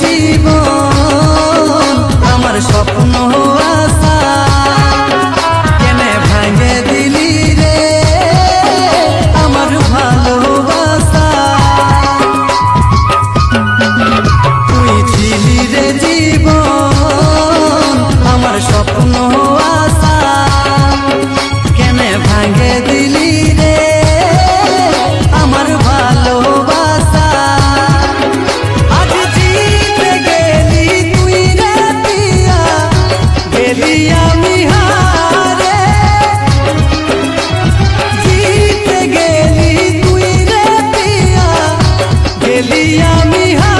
জীবন আমার স্বপ্ন আশা কেনে ভাঙে দিলি রে আমার ভালোবাসা। তুই ছিলি রে জীবন আমার স্বপ্ন আশা কেনে ভাঙে দিলি রে আমার ভালোবাসা। আজ জিতে গেলি তুই রে পিয়া গেলি আমি হারে, জিতে গেলি তুই রে পিয়া গেলি আমি হারে।